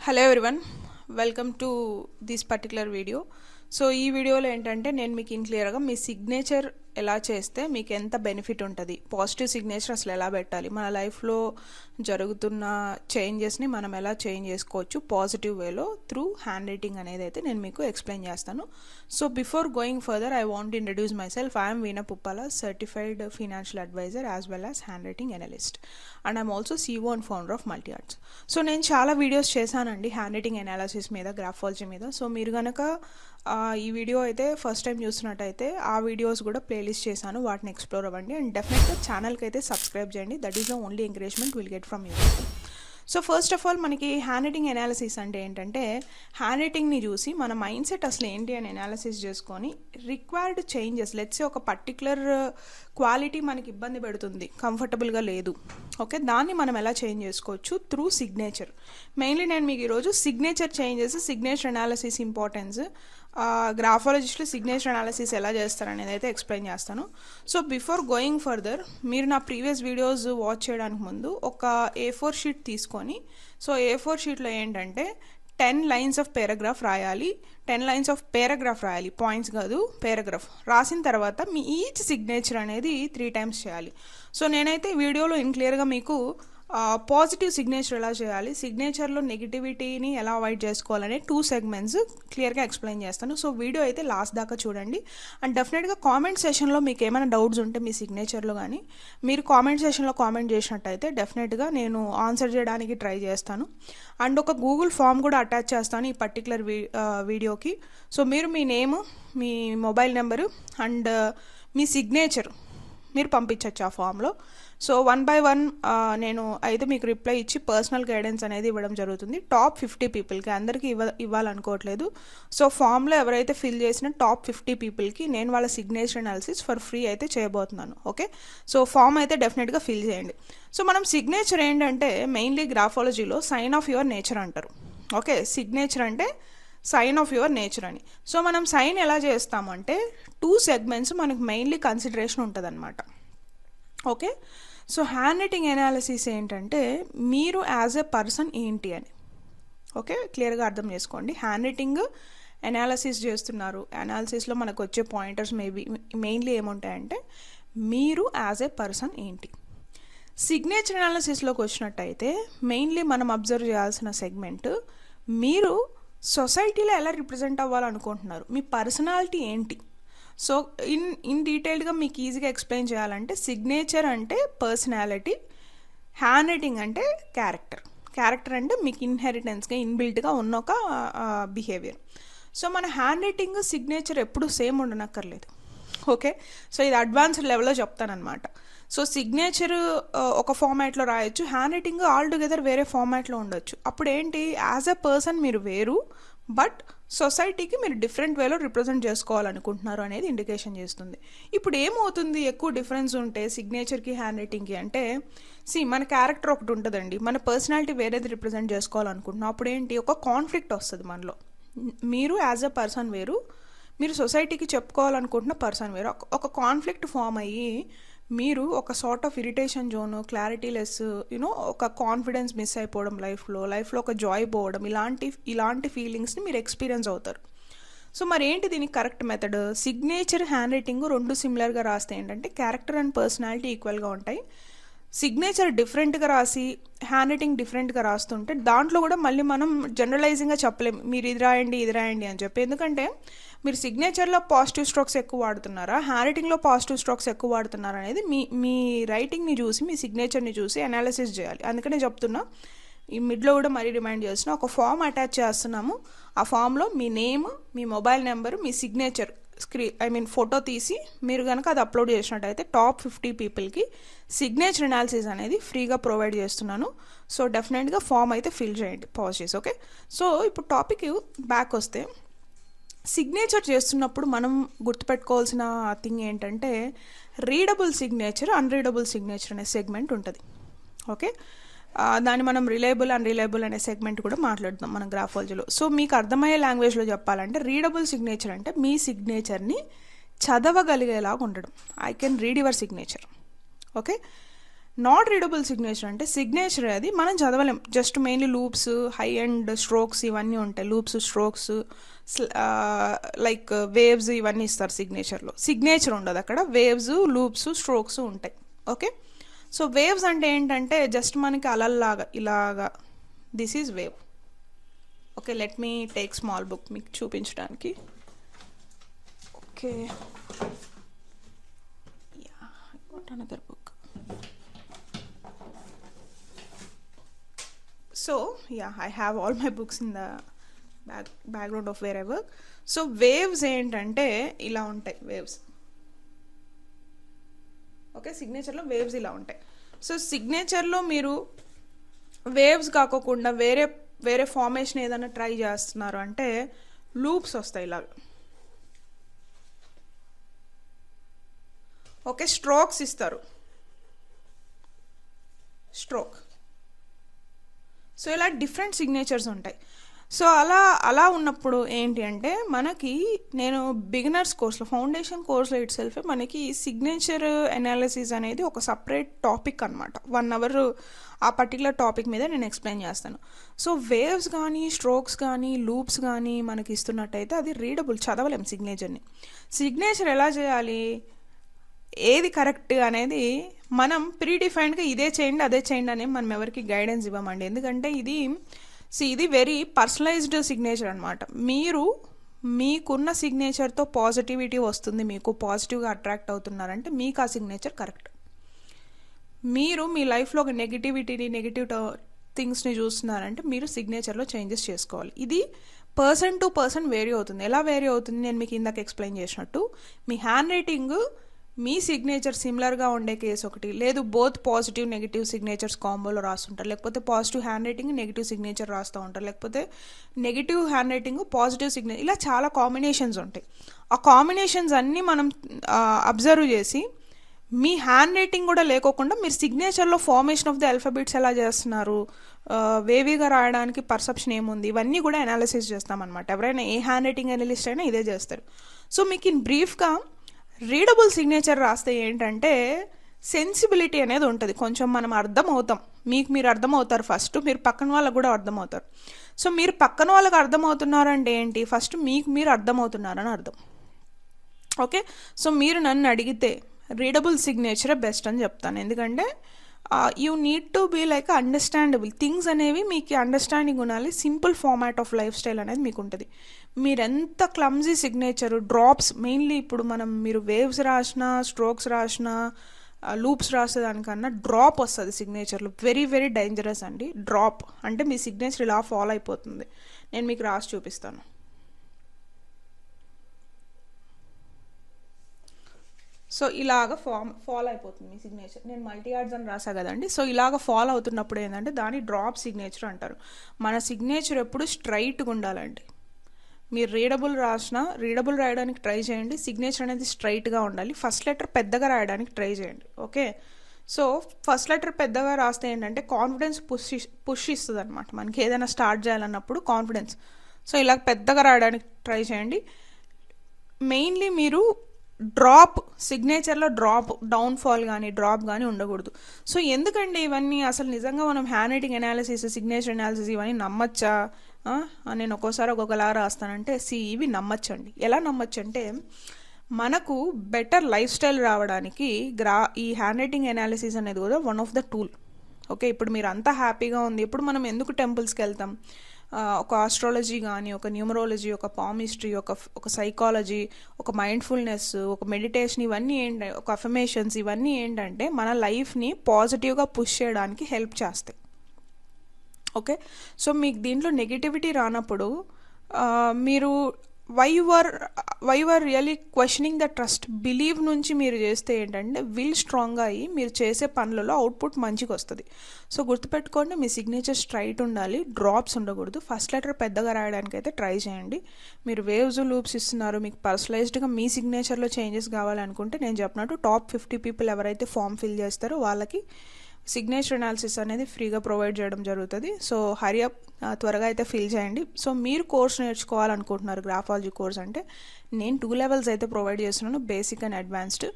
Hello everyone, welcome to this particular video. So ఈ వీడియోలో ఏంటంటే నేను మీకు క్లియర్గా మీ సిగ్నేచర్ ఎలా చేస్తే మీకు ఎంత బెనిఫిట్ ఉంటుంది, పాజిటివ్ సిగ్నేచర్ అసలు ఎలా పెట్టాలి, మన లైఫ్లో జరుగుతున్న చేంజెస్ని మనం ఎలా చేంజ్ చేసుకోవచ్చు పాజిటివ్ వేలో త్రూ హ్యాండ్ రైటింగ్ అనేది అయితే నేను మీకు ఎక్స్ప్లెయిన్ చేస్తాను. So before going further I want introduce myself. I'm Veena Puppala, certified financial advisor as well as handwriting analyst, and I'm also CEO and founder of Multi Arts. So నేను చాలా videos చేశానండి handwriting analysis మీద, graphology మీద. So మీరు కనుక ఈ video అయితే first time చూస్తున్నట్టయితే ఆ వీడియోస్ కూడా ప్లేలిస్ట్ చేశాను, వాటిని ఎక్స్ప్లోర్ అవ్వండి. అండ్ డెఫినెట్గా ఛానల్కి అయితే సబ్స్క్రైబ్ చేయండి. That is the only encouragement will get from you. So first of all మనకి హ్యాండ్ రైటింగ్ అనాలిసిస్ అంటే ఏంటంటే, హ్యాండ్ రైటింగ్ని చూసి మన మైండ్ సెట్ అసలు ఏంటి అని అనాలిసిస్ చేసుకొని రిక్వైర్డ్ చేంజెస్, లెట్స్ ఒక పర్టికులర్ క్వాలిటీ మనకి ఇబ్బంది పెడుతుంది, కంఫర్టబుల్గా లేదు, ఓకే, దాన్ని మనం ఎలా చేంజ్ చేసుకోవచ్చు త్రూ సిగ్నేచర్. మెయిన్లీ నేను మీకు ఈరోజు signature changes, signature analysis importance, గ్రాఫాలజిస్టులు సిగ్నేచర్ అనాలిసిస్ ఎలా చేస్తారనేది అయితే ఎక్స్ప్లెయిన్ చేస్తాను. సో బిఫోర్ గోయింగ్ ఫర్దర్, మీరు నా ప్రీవియస్ వీడియోస్ వాచ్ చేయడానికి ముందు ఒక A4 షీట్ తీసుకొని, సో A4 షీట్లో ఏంటంటే 10 లైన్స్ ఆఫ్ పారాగ్రాఫ్ రాయాలి. 10 లైన్స్ ఆఫ్ పారాగ్రాఫ్ రాయాలి, పాయింట్స్ కాదు, పారాగ్రాఫ్ రాసిన తర్వాత మీ ఈచ్ సిగ్నేచర్ అనేది 3 టైమ్స్ చేయాలి. సో నేనైతే వీడియోలో క్లియర్గా మీకు పాజిటివ్ సిగ్నేచర్ ఎలా చేయాలి, సిగ్నేచర్లో నెగిటివిటీని ఎలా అవాయిడ్ చేసుకోవాలనే 2 సెగ్మెంట్స్ క్లియర్గా ఎక్స్ప్లెయిన్ చేస్తాను. సో వీడియో అయితే లాస్ట్ దాకా చూడండి. అండ్ డెఫినెట్గా కామెంట్ సెషన్లో మీకు ఏమైనా డౌట్స్ ఉంటే మీ సిగ్నేచర్లో కానీ మీరు కామెంట్ సెషన్లో కామెంట్ చేసినట్టయితే డెఫినెట్గా నేను ఆన్సర్ చేయడానికి ట్రై చేస్తాను. అండ్ ఒక గూగుల్ ఫామ్ కూడా అటాచ్ చేస్తాను ఈ పర్టికులర్ వీడియోకి. సో మీరు మీ నేమ్, మీ మొబైల్ నెంబరు అండ్ మీ సిగ్నేచర్ మీరు పంపించవచ్చు ఆ ఫామ్లో. సో 1 by 1 నేను అయితే మీకు రిప్లై ఇచ్చి పర్సనల్ గైడెన్స్ అనేది ఇవ్వడం జరుగుతుంది. టాప్ 50 పీపుల్కి, అందరికీ ఇవ్వాలనుకోవట్లేదు. సో ఫామ్లో ఎవరైతే ఫిల్ చేసిన టాప్ 50 పీపుల్కి నేను వాళ్ళ సిగ్నేచర్ అనాలిసిస్ ఫర్ ఫ్రీ అయితే చేయబోతున్నాను, ఓకే. సో ఫామ్ అయితే డెఫినెట్గా ఫిల్ చేయండి. సో మనం సిగ్నేచర్ ఏంటంటే మెయిన్లీ గ్రాఫాలజీలో సైన్ ఆఫ్ యువర్ నేచర్ అంటారు, ఓకే. సిగ్నేచర్ అంటే సైన్ ఆఫ్ యువర్ నేచర్ అని. సో మనం సైన్ ఎలా చేస్తామంటే 2 సెగ్మెంట్స్ మనకు మెయిన్లీ కన్సిడరేషన్ ఉంటుంది అనమాట, okay. So handwriting analysis ఏంటంటే మీరు యాజ్ ఎ పర్సన్ ఏంటి అని, ఓకే, క్లియర్గా అర్థం చేసుకోండి. హ్యాండ్ రైటింగ్ అనాలిసిస్ చేస్తున్నారు, అనాలిసిస్లో మనకు వచ్చే పాయింటర్స్ మెయిన్లీ ఏముంటాయంటే మీరు యాజ్ ఎ పర్సన్ ఏంటి. సిగ్నేచర్ అనాలిసిస్లోకి వచ్చినట్టయితే మెయిన్లీ మనం అబ్జర్వ్ చేయాల్సిన సెగ్మెంట్, మీరు సొసైటీలో ఎలా రిప్రజెంట్ అవ్వాలనుకుంటున్నారు, మీ పర్సనాలిటీ ఏంటి. సో ఇన్ డీటెయిల్డ్గా మీకు ఈజీగా ఎక్స్ప్లెయిన్ చేయాలంటే సిగ్నేచర్ అంటే పర్సనాలిటీ, హ్యాండ్ రైటింగ్ అంటే క్యారెక్టర్. క్యారెక్టర్ అంటే మీకు ఇన్హెరిటెన్స్గా ఇన్బిల్ట్గా ఉన్న ఒక బిహేవియర్. సో మన హ్యాండ్ రైటింగ్ సిగ్నేచర్ ఎప్పుడు సేమ్ ఉండనక్కర్లేదు, ఓకే. సో ఇది అడ్వాన్స్డ్ లెవెల్లో చెప్తానమాట. సో సిగ్నేచర్ ఒక ఫార్మాట్లో రాయొచ్చు, హ్యాండ్ రైటింగ్ ఆల్ టుగెదర్ వేరే ఫార్మాట్లో ఉండొచ్చు. అప్పుడు ఏంటి, యాజ్ ఎ పర్సన్ మీరు వేరు, బట్ సొసైటీకి మీరు డిఫరెంట్ వేలో రిప్రజెంట్ చేసుకోవాలనుకుంటున్నారు అనేది ఇండికేషన్ చేస్తుంది. ఇప్పుడు ఏమవుతుంది ఎక్కువ డిఫరెన్స్ ఉంటే సిగ్నేచర్కి హ్యాండ్ రైటింగ్కి అంటే, మన క్యారెక్టర్ ఒకటి ఉంటుందండి, మన పర్సనాలిటీ వేరేది రిప్రజెంట్ చేసుకోవాలనుకుంటున్నాం. అప్పుడు ఏంటి, ఒక కాన్ఫ్లిక్ట్ వస్తుంది మనలో. మీరు యాజ్ ఎ పర్సన్ వేరు, మీరు సొసైటీకి చెప్పుకోవాలనుకుంటున్న పర్సన్ వేరు. ఒక కాన్ఫ్లిక్ట్ ఫామ్ అయ్యి మీరు ఒక sort of irritation zone, clarity less, ఒక కాన్ఫిడెన్స్ మిస్ అయిపోవడం, లైఫ్లో ఒక జాయ్ పోవడం, ఇలాంటి ఫీలింగ్స్ని మీరు ఎక్స్పీరియన్స్ అవుతారు. సో మరి ఏంటి దీనికి correct method? Signature hand writing 2 సిమిలర్గా రాస్తే ఏంటంటే క్యారెక్టర్ అండ్ పర్సనాలిటీ ఈక్వల్గా ఉంటాయి. సిగ్నేచర్ డిఫరెంట్గా రాసి హ్యాండ్ రైటింగ్ డిఫరెంట్గా రాస్తుంటే దాంట్లో కూడా మళ్ళీ మనం జనరలైజింగ్గా చెప్పలేము మీరు ఇది రాయండి అని చెప్పి. ఎందుకంటే మీరు సిగ్నేచర్లో పాజిటివ్ స్ట్రోక్స్ ఎక్కువ వాడుతున్నారా, హ్యాండ్ రైటింగ్లో పాజిటివ్ స్ట్రోక్స్ ఎక్కువ వాడుతున్నారా అనేది మీ రైటింగ్ని చూసి, మీ సిగ్నేచర్ని చూసి అనాలిసిస్ చేయాలి. అందుకనే చెప్తున్నా, ఈ మిడ్లో కూడా మరీ రిమైండ్ చేస్తున్నా, ఒక ఫామ్ అటాచ్ చేస్తున్నాము. ఆ ఫామ్లో మీ నేమ్, మీ మొబైల్ నెంబర్, మీ సిగ్నేచర్ ఫోటో తీసి మీరు కనుక అది అప్లోడ్ చేసినట్టయితే టాప్ 50 పీపుల్కి సిగ్నేచర్ అనాలిసిస్ అనేది ఫ్రీగా ప్రొవైడ్ చేస్తున్నాను. సో డెఫినెట్గా ఫామ్ అయితే ఫిల్ చేయండి, పాజ్ చేసి, ఓకే. సో ఇప్పుడు టాపిక్ బ్యాక్ వస్తే, సిగ్నేచర్ చేస్తున్నప్పుడు మనం గుర్తుపెట్టుకోవాల్సిన థింగ్ ఏంటంటే రీడబుల్ సిగ్నేచర్, అన్రీడబుల్ సిగ్నేచర్ అనే సెగ్మెంట్ ఉంటుంది, ఓకే. దాన్ని మనం రిలయబుల్, అన్రిలయబుల్ అనే సెగ్మెంట్ కూడా మాట్లాడుతాం మనం గ్రాఫాలజీలో. సో మీకు అర్థమయ్యే లాంగ్వేజ్లో చెప్పాలంటే రీడబుల్ సిగ్నేచర్ అంటే మీ సిగ్నేచర్ని చదవగలిగేలాగా ఉండడం. I can read your signature, okay. Not readable signature అంటే సిగ్నేచర్ అది మనం చదవలేం, just mainly loops, high and strokes ఇవన్నీ ఉంటాయి. లూప్స్, స్ట్రోక్స్, లైక్ వేవ్స్ ఇవన్నీ ఇస్తారు సిగ్నేచర్లో. సిగ్నేచర్ ఉండదు అక్కడ, వేవ్స్, లూప్స్, స్ట్రోక్స్ ఉంటాయి. ఓకే, సో వేవ్స్ అంటే ఏంటంటే జస్ట్ మనకి అలల్లాగా ఇలాగా, this is wave. Okay, let me take small book మీకు చూపించడానికి. Okay, yeah, I got another book. So yeah, I have all my books in the background of where I work. So waves ఏంటంటే ఇలా ఉంటాయి waves. Okay, సిగ్నేచర్లో waves ఇలా ఉంటాయి. So సిగ్నేచర్లో మీరు waves కాకోకుండా వేరే వేరే ఫార్మేషన్ ఏదైనా ట్రై చేస్తున్నారు అంటే లూప్స్ వస్తాయి ఇలాగ. ఓకే, స్ట్రోక్స్ ఇస్తారు, స్ట్రోక్. సో ఇలా డిఫరెంట్ సిగ్నేచర్స్ ఉంటాయి. సో అలా ఉన్నప్పుడు ఏంటి అంటే మనకి, నేను బిగినర్స్ కోర్స్లో, ఫౌండేషన్ కోర్స్లో ఇట్ సెల్ఫ్ మనకి సిగ్నేచర్ అనాలిసిస్ అనేది ఒక సపరేట్ టాపిక్ అనమాట. 1 hour ఆ పర్టికులర్ టాపిక్ మీద నేను ఎక్స్ప్లెయిన్ చేస్తాను. సో వేవ్స్ కానీ, స్ట్రోక్స్ కానీ, లూప్స్ కానీ మనకి ఇస్తున్నట్టయితే అది రీడబుల్, చదవలేం సిగ్నేచర్ని. సిగ్నేచర్ ఎలా చేయాలి, ఏది కరెక్ట్ అనేది మనం ప్రీడిఫైన్డ్గా ఇదే చేయండి అదే చేయండి అని మనం ఎవరికి గైడెన్స్ ఇవ్వమండి. ఎందుకంటే ఇది వెరీ పర్సనలైజ్డ్ సిగ్నేచర్ అనమాట. మీరు మీకున్న సిగ్నేచర్తో పాజిటివిటీ వస్తుంది, మీకు పాజిటివ్గా అట్రాక్ట్ అవుతున్నారంటే మీకు ఆ సిగ్నేచర్ కరెక్ట్. మీరు మీ లైఫ్లో ఒక నెగిటివ్ థింగ్స్ని చూస్తున్నారంటే మీరు సిగ్నేచర్లో చేంజెస్ చేసుకోవాలి. ఇది పర్సన్ టు పర్సన్ వేరీ అవుతుంది. ఎలా వేరీ అవుతుంది, నేను మీకు ఇందాక ఎక్స్ప్లెయిన్ చేసినట్టు, మీ హ్యాండ్ రైటింగ్ మీ సిగ్నేచర్ సిమిలర్గా ఉండే కేసు ఒకటి, లేదు బోత్ పాజిటివ్ నెగిటివ్ సిగ్నేచర్స్ కాంబోలో రాస్తుంటారు, లేకపోతే positive hand writing negative signature రాస్తూ ఉంటారు, లేకపోతే negative hand writing positive signature, ఇలా చాలా కాంబినేషన్స్ ఉంటాయి. ఆ కాంబినేషన్స్ అన్నీ మనం అబ్జర్వ్ చేసి మీ హ్యాండ్ రైటింగ్ కూడా లేకోకుండా మీరు సిగ్నేచర్లో ఫార్మేషన్ ఆఫ్ ది ఆల్ఫాబెట్స్ ఎలా చేస్తున్నారు, వేవీగా రాయడానికి పర్సెప్షన్ ఏముంది, ఇవన్నీ కూడా అనాలిసిస్ చేస్తామన్నమాట. ఎవరైనా ఏ హ్యాండ్ రైటింగ్ అనలిస్ట్ అయినా ఇదే చేస్తారు. సో మీకు ఇన్ బ్రీఫ్గా రీడబుల్ సిగ్నేచర్ రాస్తే ఏంటంటే సెన్సిబిలిటీ అనేది ఉంటుంది, కొంచెం మనం అర్థమవుతాం, మీకు మీరు అర్థమవుతారు ఫస్ట్, మీరు పక్కన వాళ్ళకు కూడా అర్థమవుతారు. సో మీరు పక్కన వాళ్ళకి అర్థమవుతున్నారంటే ఏంటి, ఫస్ట్ మీకు మీరు అర్థమవుతున్నారని అర్థం. ఓకే, సో మీరు నన్ను అడిగితే రీడబుల్ సిగ్నేచరే బెస్ట్ అని చెప్తాను. ఎందుకంటే you need to be like understandable things అనేవి మీకు అండర్స్టాండింగ్ ఉండాలి. Simple format of lifestyle అనేది మీకు ఉంటుంది. మీరెంత క్లమ్జీ సిగ్నేచర్, డ్రాప్స్, మెయిన్లీ ఇప్పుడు మీరు వేవ్స్ రాసినా, స్ట్రోక్స్ రాసినా, లూప్స్ రాసేదానికన్నా డ్రాప్ వస్తుంది సిగ్నేచర్లో. వెరీ వెరీ డేంజరస్ అండి. డ్రాప్ అంటే మీ సిగ్నేచర్ ఇలా ఫాలో అయిపోతుంది. నేను మీకు రాసి చూపిస్తాను. సో ఇలాగ ఫాలో అయిపోతుంది మీ సిగ్నేచర్. నేను మల్టీ ఆర్ట్స్ అని రాసా కదండి. సో ఇలాగ ఫాలో అవుతున్నప్పుడు ఏంటంటే దాన్ని డ్రాప్ సిగ్నేచర్ అంటారు. మన సిగ్నేచర్ ఎప్పుడు స్ట్రైట్గా ఉండాలండి. మీరు రీడబుల్ రాయడానికి ట్రై చేయండి. సిగ్నేచర్ అనేది స్ట్రైట్గా ఉండాలి. ఫస్ట్ లెటర్ పెద్దగా రాయడానికి ట్రై చేయండి. ఓకే, సో ఫస్ట్ లెటర్ పెద్దగా రాస్తే ఏంటంటే కాన్ఫిడెన్స్ పుష్ ఇస్తుంది అనమాట. మనకి ఏదైనా స్టార్ట్ చేయాలన్నప్పుడు కాన్ఫిడెన్స్. సో ఇలా పెద్దగా రాయడానికి ట్రై చేయండి. మెయిన్లీ మీరు సిగ్నేచర్లో డౌన్ఫాల్ కానీ డ్రాప్ కానీ ఉండకూడదు. సో ఎందుకంటే ఇవన్నీ అసలు నిజంగా మనం hand writing analysis, signature analysis ఇవన్నీ నమ్మచ్చా, నేను ఒక్కోసారి ఒక్కొక్కలా రాస్తానంటే ఇవి నమ్మచ్చండి. ఎలా నమ్మచ్చు అంటే మనకు బెటర్ లైఫ్ స్టైల్ రావడానికి ఈ హ్యాండ్ రైటింగ్ అనాలిసిస్ అనేది కూడా one of the tool. Okay, ఇప్పుడు మీరు అంతా హ్యాపీగా ఉంది, ఇప్పుడు మనం ఎందుకు టెంపుల్స్కి వెళ్తాం, ఒక ఆస్ట్రాలజీ కానీ, ఒక న్యూమరాలజీ, ఒక పామిస్ట్రీ, ఒక సైకాలజీ, ఒక మైండ్ఫుల్నెస్, ఒక మెడిటేషన్, ఇవన్నీ ఏంటంటే ఒక అఫర్మేషన్స్, ఇవన్నీ ఏంటంటే మన లైఫ్ని పాజిటివ్గా పుష్ చేయడానికి హెల్ప్ చేస్తాయి. ఓకే, సో మీకు దీంట్లో నెగిటివిటీ రానప్పుడు మీరు why you are really questioning the trust, believe నుంచి మీరు చేస్తే ఏంటంటే విల్ స్ట్రాంగ్గా అయ్యి మీరు చేసే పనులలో అవుట్పుట్ మంచిగా వస్తుంది. సో గుర్తుపెట్టుకోండి, మీ సిగ్నేచర్ స్ట్రైట్ ఉండాలి, డ్రాప్స్ ఉండకూడదు. ఫస్ట్ లెటర్ పెద్దగా రాయడానికి అయితే ట్రై చేయండి. మీరు వేవ్స్, లూప్స్ ఇస్తున్నారు, మీకు పర్సనలైజ్డ్గా మీ సిగ్నేచర్లో చేంజెస్ కావాలనుకుంటే నేను చెప్పినట్టు టాప్ 50 పీపుల్ ఎవరైతే ఫామ్ ఫిల్ చేస్తారో వాళ్ళకి సిగ్నేచర్ అనాలిసిస్ అనేది ఫ్రీగా ప్రొవైడ్ చేయడం జరుగుతుంది. సో హరియప్, త్వరగా అయితే ఫిల్ చేయండి. సో మీరు కోర్స్ నేర్చుకోవాలనుకుంటున్నారు గ్రాఫాలజీ కోర్స్ అంటే నేను 2 levels అయితే ప్రొవైడ్ చేస్తున్నాను, basic and advanced.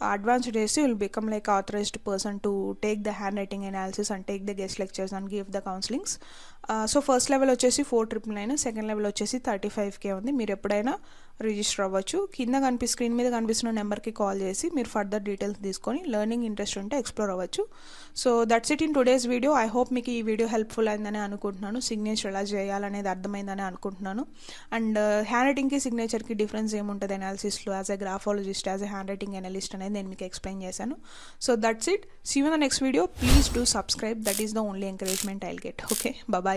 advanced days you will become like authorized person to take the handwriting analysis and take the guest lectures and give the counselings. So first level వచ్చేసి 4,999, second level వచ్చేసి 35K ఉంది. మీరు ఎప్పుడైనా register అవ్వచ్చు. కింద screen మీద కనిపిస్తున్న నెంబర్కి కాల్ చేసి మీరు ఫర్దర్ డీటెయిల్స్ తీసుకొని లెర్నింగ్ ఇంట్రెస్ట్ ఉంటే ఎక్స్ప్లోర్ అవ్వచ్చు. So that's it in today's video. I hope మీకు ఈ వీడియో హెల్ప్ఫుల్ అయిందని అనుకుంటున్నాను. సిగ్నేచర్ ఎలా చేయాలనేది అర్థమైందని అనుకుంటున్నాను. అండ్ హ్యాండ్ రైటింగ్కి సిగ్నేచర్కి డిఫరెన్స్ ఏముంటుంది అనాలిసిస్లో, as a graphologist, as a handwriting analyst అనేది నేను మీకు ఎక్స్ప్లెయిన్ చేశాను. So that's it. See you in the next video. Please do subscribe. That is the only encouragement I will get. Okay, bye.